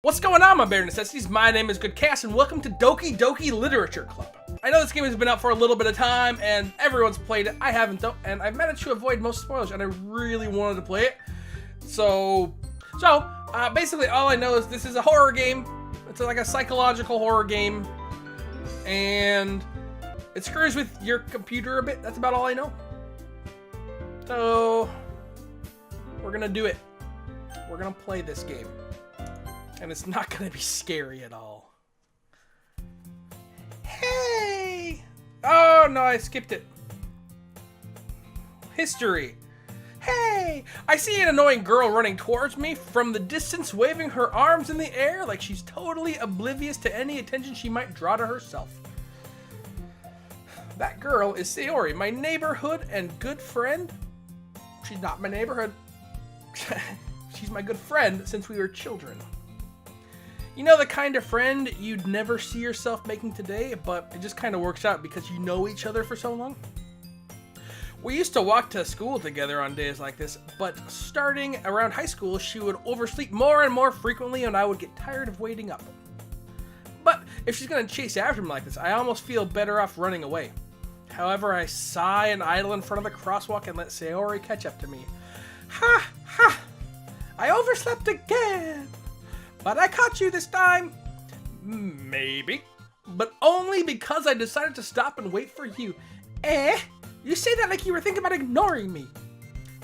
What's going on, my bare necessities? My name is GoodKhaos, and welcome to Doki Doki Literature Club. I know this game has been out for a little bit of time, and everyone's played it. I haven't, though, and I've managed to avoid most spoilers, and I really wanted to play it. So basically, all I know is this is a horror game. It's like a psychological horror game, and it screws with your computer a bit. That's about all I know. So we're gonna do it. We're gonna play this game. And it's not gonna be scary at all. Hey! Oh no, I skipped it. History. Hey! I see an annoying girl running towards me from the distance, waving her arms in the air like she's totally oblivious to any attention she might draw to herself. That girl is Sayori, my neighborhood and good friend. She's not my neighborhood. She's my good friend since we were children. You know, the kind of friend you'd never see yourself making today, but it just kind of works out because you know each other for so long. We used to walk to school together on days like this, but starting around high school, she would oversleep more and more frequently, and I would get tired of waiting up. But if she's going to chase after me like this, I almost feel better off running away. However, I sigh and idle in front of the crosswalk and let Sayori catch up to me. Ha! Ha! I overslept again! But I caught you this time. Maybe. But only because I decided to stop and wait for you. Eh? You say that like you were thinking about ignoring me.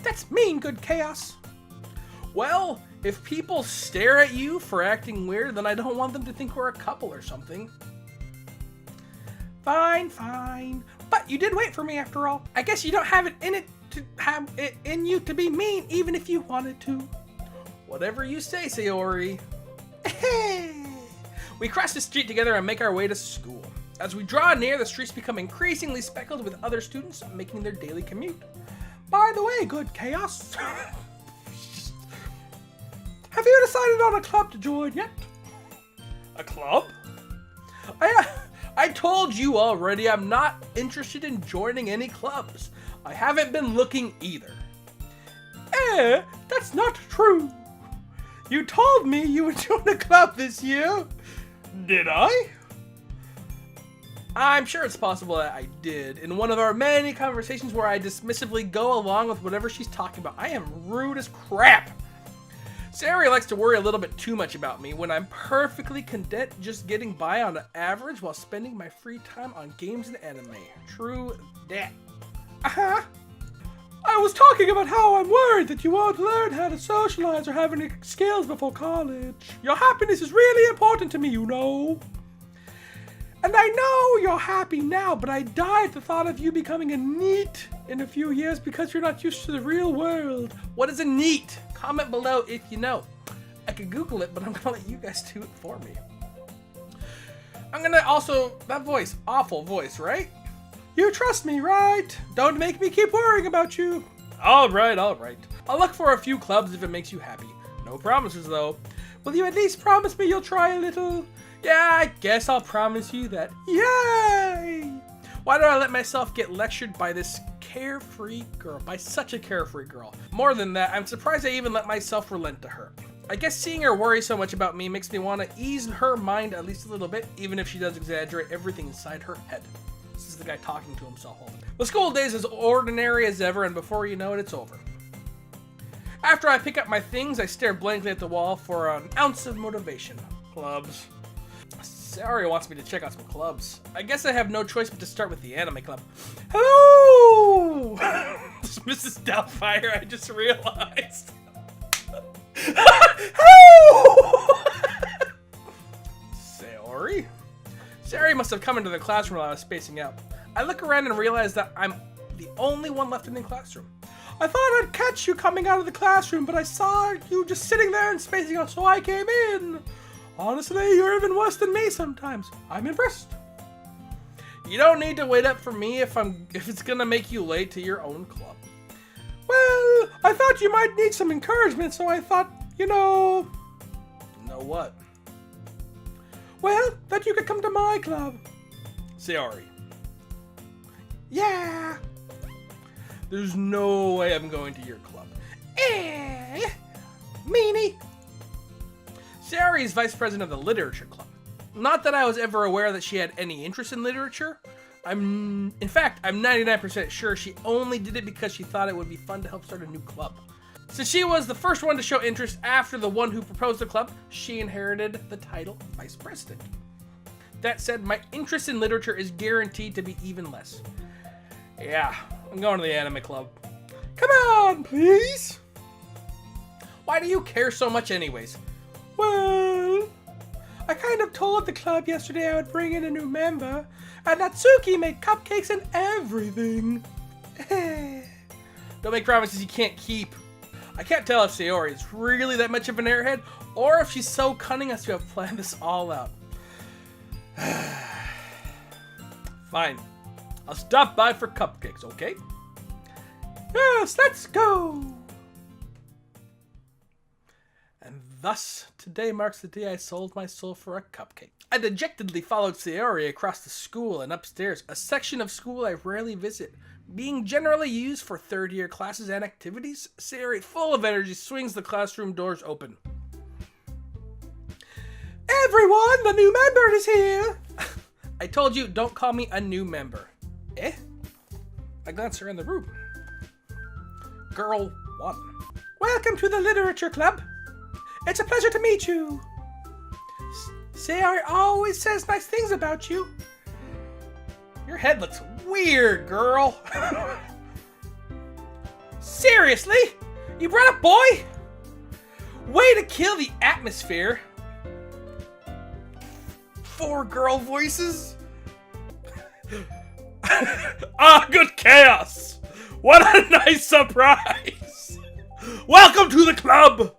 That's mean, GoodKhaos. Well, if people stare at you for acting weird, then I don't want them to think we're a couple or something. Fine, fine. But you did wait for me after all. I guess you don't have it in you to be mean, even if you wanted to. Whatever you say, Sayori. We cross the street together and make our way to school. As we draw near, the streets become increasingly speckled with other students making their daily commute. By the way, GoodKhaos, have you decided on a club to join yet? A club? I told you already I'm not interested in joining any clubs. I haven't been looking either. That's not true. You told me you would join a club this year. Did I? I'm sure it's possible that I did. In one of our many conversations where I dismissively go along with whatever she's talking about. I am rude as crap. Sayori likes to worry a little bit too much about me when I'm perfectly content just getting by on an average while spending my free time on games and anime. True that. I was talking about how I'm worried that you won't learn how to socialize or have any skills before college. Your happiness is really important to me, you know. And I know you're happy now, but I die at the thought of you becoming a NEET in a few years because you're not used to the real world. What is a NEET? Comment below if you know. I could Google it, but I'm gonna let you guys do it for me. I'm gonna also, that voice, awful voice, right? You trust me, right? Don't make me keep worrying about you. All right, all right. I'll look for a few clubs if it makes you happy. No promises, though. Will you at least promise me you'll try a little? Yeah, I guess I'll promise you that. Yay! Why do I let myself get lectured by this carefree girl, by such a carefree girl? More than that, I'm surprised I even let myself relent to her. I guess seeing her worry so much about me makes me want to ease her mind at least a little bit, even if she does exaggerate everything inside her head. This is the guy talking to himself. The school days is ordinary as ever, and before you know it, it's over. After I pick up my things, I stare blankly at the wall for an ounce of motivation. Clubs. Sayori wants me to check out some clubs. I guess I have no choice but to start with the anime club. Hello! Mrs. Doubtfire, I just realized. Hello! Sayori? Sayori must have come into the classroom while I was spacing out. I look around and realize that I'm the only one left in the classroom. I thought I'd catch you coming out of the classroom, but I saw you just sitting there and spacing out, so I came in. Honestly, you're even worse than me sometimes. I'm impressed. You don't need to wait up for me if it's gonna make you late to your own club. Well, I thought you might need some encouragement, so I thought, you know... Know what? Well, that you could come to my club. Sayori. Yeah. There's no way I'm going to your club. Meanie. Sayori is vice president of the Literature Club. Not that I was ever aware that she had any interest in literature. In fact, I'm 99% sure she only did it because she thought it would be fun to help start a new club. Since she was the first one to show interest after the one who proposed the club, she inherited the title vice president. That said, my interest in literature is guaranteed to be even less. Yeah, I'm going to the anime club. Come on, please. Why do you care so much anyways? Well, I kind of told the club yesterday I would bring in a new member, and Natsuki made cupcakes and everything. Don't make promises you can't keep. I can't tell if Sayori is really that much of an airhead, or if she's so cunning as to have planned this all out. Fine. I'll stop by for cupcakes, okay? Yes, let's go! And thus, today marks the day I sold my soul for a cupcake. I dejectedly followed Sayori across the school and upstairs, a section of school I rarely visit. Being generally used for third-year classes and activities, Sayori, full of energy, swings the classroom doors open. Everyone, the new member is here! I told you, don't call me a new member. Eh? I glanced around the room. Girl 1. Welcome to the Literature Club. It's a pleasure to meet you. Sayori always says nice things about you. Your head looks weird, girl. Seriously? You brought a boy? Way to kill the atmosphere. 4 girl voices? GoodKhaos! What a nice surprise! Welcome to the club!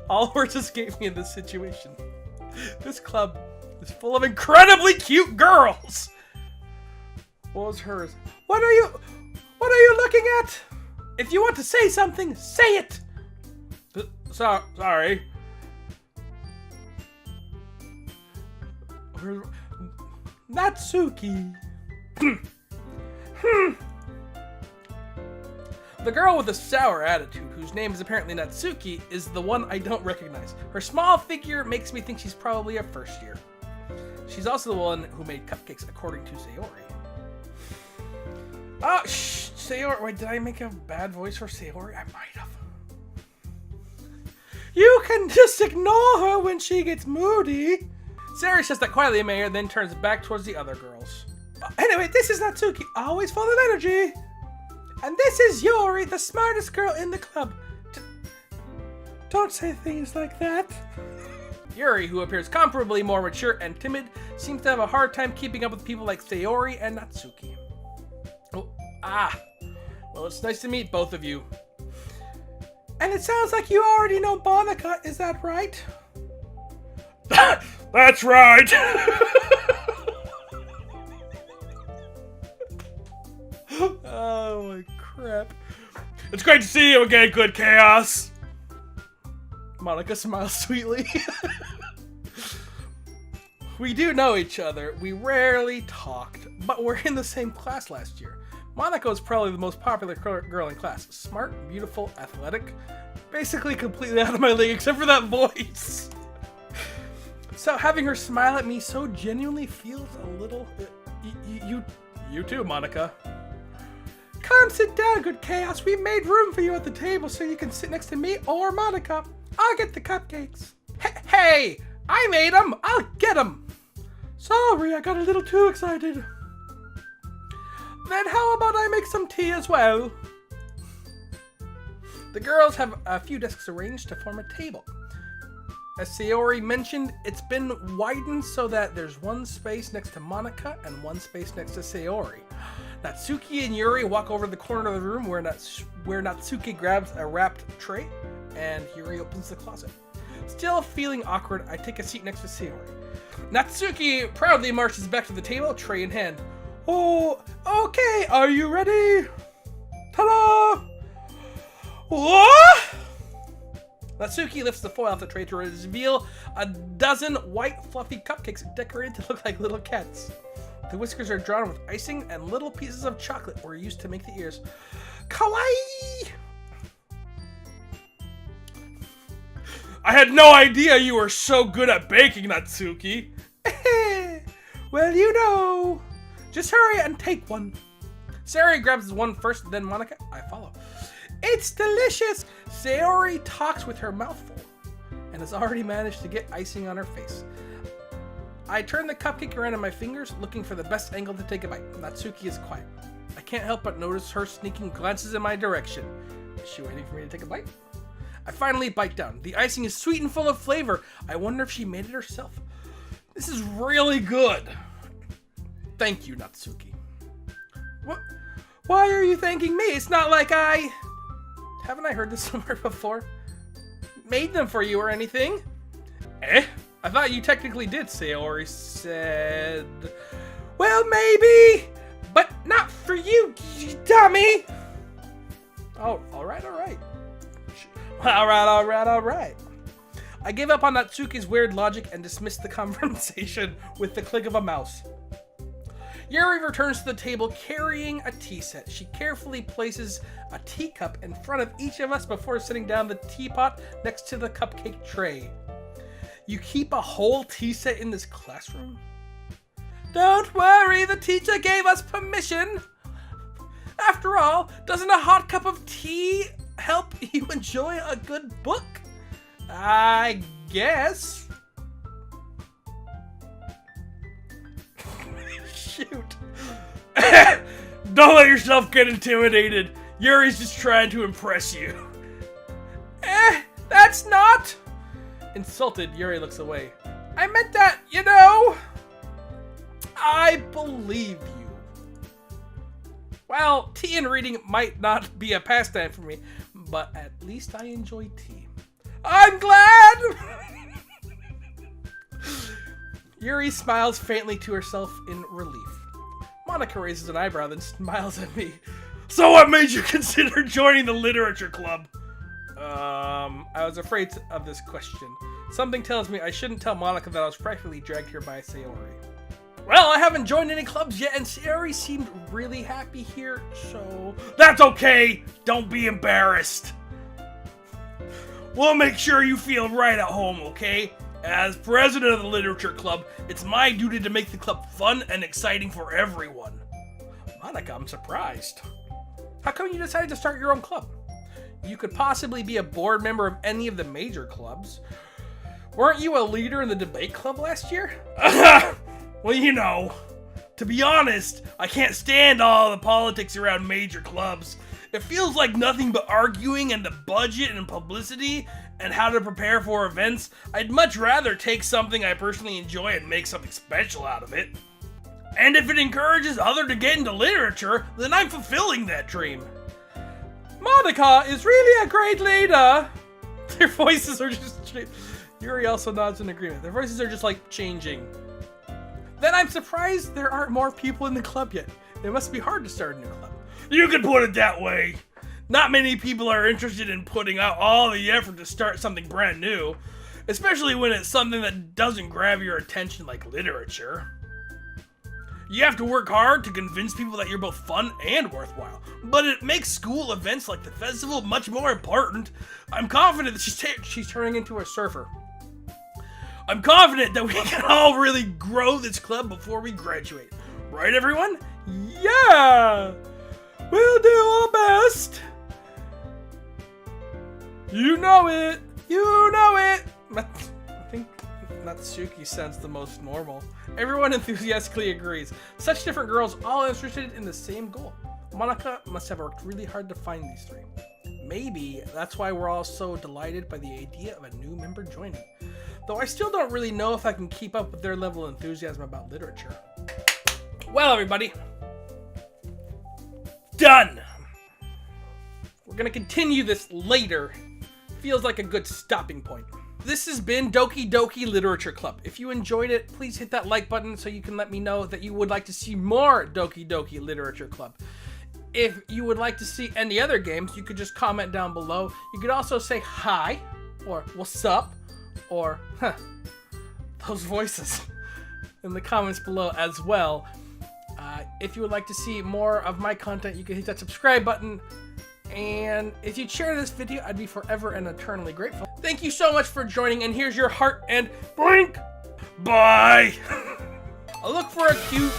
All words escape me in this situation. This club is full of incredibly cute girls! What was hers? What are you looking at? If you want to say something, say it! Sorry. Natsuki. The girl with a sour attitude, whose name is apparently Natsuki, is the one I don't recognize. Her small figure makes me think she's probably a first year. She's also the one who made cupcakes, according to Sayori. Oh, shh, Sayori. Wait, did I make a bad voice for Sayori? I might have. You can just ignore her when she gets moody. Sayori says that quietly in my ear, then turns back towards the other girls. Anyway, this is Natsuki, always full of energy. And this is Yuri, the smartest girl in the club. Don't say things like that. Yuri, who appears comparably more mature and timid, seems to have a hard time keeping up with people like Sayori and Natsuki. Well, it's nice to meet both of you. And it sounds like you already know Monika, is that right? That's right! Oh my crap. It's great to see you again, GoodKhaos! Monika smiles sweetly. We do know each other. We rarely talked, but we're in the same class last year. Monika was probably the most popular girl in class. Smart, beautiful, athletic. Basically completely out of my league, except for that voice. So having her smile at me so genuinely feels a little... You too, Monika. Come sit down, GoodKhaos. We made room for you at the table so you can sit next to me or Monika. I'll get the cupcakes. Hey! I made them! I'll get them! Sorry, I got a little too excited. Then how about I make some tea as well? The girls have a few desks arranged to form a table. As Sayori mentioned, it's been widened so that there's one space next to Monika and one space next to Sayori. Natsuki and Yuri walk over to the corner of the room where Natsuki grabs a wrapped tray and Yuri opens the closet. Still feeling awkward, I take a seat next to Sayori. Natsuki proudly marches back to the table, tray in hand. Oh, okay, are you ready? Ta-da! What? Natsuki lifts the foil off the tray to reveal a dozen white fluffy cupcakes decorated to look like little cats. The whiskers are drawn with icing and little pieces of chocolate were used to make the ears. Kawaii! I had no idea you were so good at baking, Natsuki. Well, you know. Just hurry and take one. Sayori grabs one first, then Monika. I follow. It's delicious. Sayori talks with her mouth full and has already managed to get icing on her face. I turn the cupcake around in my fingers, looking for the best angle to take a bite. Natsuki is quiet. I can't help but notice her sneaking glances in my direction. Is she waiting for me to take a bite? I finally bite down. The icing is sweet and full of flavor. I wonder if she made it herself. This is really good. Thank you, Natsuki. What? Why are you thanking me? It's not like I... Haven't I heard this somewhere before? Made them for you or anything? Eh? I thought you technically did, Sayori said. Well, maybe, but not for you, you dummy. Oh, alright. Alright. I gave up on Natsuki's weird logic and dismissed the conversation with the click of a mouse. Yuri returns to the table carrying a tea set. She carefully places a teacup in front of each of us before setting down the teapot next to the cupcake tray. You keep a whole tea set in this classroom? Don't worry, the teacher gave us permission. After all, doesn't a hot cup of tea help you enjoy a good book? I guess. Shoot. Don't let yourself get intimidated. Yuri's just trying to impress you. That's not... Insulted, Yuri looks away. I meant that, you know. I believe you. Well, tea and reading might not be a pastime for me, but at least I enjoy tea. I'm glad! Yuri smiles faintly to herself in relief. Monika raises an eyebrow, then smiles at me. So what made you consider joining the literature club? I was afraid of this question. Something tells me I shouldn't tell Monika that I was practically dragged here by Sayori. Well, I haven't joined any clubs yet, and Sayori seemed really happy here, so... That's okay! Don't be embarrassed! We'll make sure you feel right at home, okay? As president of the literature club, it's my duty to make the club fun and exciting for everyone. Monika, I'm surprised. How come you decided to start your own club? You could possibly be a board member of any of the major clubs. Weren't you a leader in the debate club last year? Well, you know, to be honest, I can't stand all the politics around major clubs. It feels like nothing but arguing and the budget and publicity and how to prepare for events. I'd much rather take something I personally enjoy and make something special out of it. And if it encourages others to get into literature, then I'm fulfilling that dream. Monika is really a great leader. Their voices are just... Yuri also nods in agreement. Their voices are just like changing. Then I'm surprised there aren't more people in the club yet. It must be hard to start a new club. You could put it that way. Not many people are interested in putting out all the effort to start something brand new, especially when it's something that doesn't grab your attention like literature. You have to work hard to convince people that you're both fun and worthwhile, but it makes school events like the festival much more important. I'm confident that she's turning into a surfer. I'm confident that we can all really grow this club before we graduate. Right, everyone? Yeah! We'll do our best! You know it! You know it! I think Natsuki sounds the most normal. Everyone enthusiastically agrees. Such different girls, all interested in the same goal. Monika must have worked really hard to find these three. Maybe that's why we're all so delighted by the idea of a new member joining. Though I still don't really know if I can keep up with their level of enthusiasm about literature. Well, everybody. Done! We're gonna continue this later. Feels like a good stopping point. This has been Doki Doki Literature Club. If you enjoyed it, please hit that like button so you can let me know that you would like to see more Doki Doki Literature Club. If you would like to see any other games, you could just comment down below. You could also say hi, or what's up, or those voices in the comments below as well. If you would like to see more of my content, you can hit that subscribe button. And if you'd share this video, I'd be forever and eternally grateful. thank you so much for joining, and here's your heart and blink. Bye. I'll look for a cute.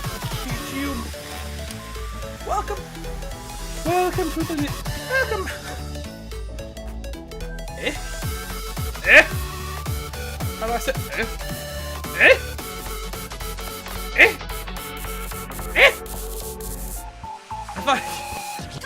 Welcome to the. Welcome. How do I say?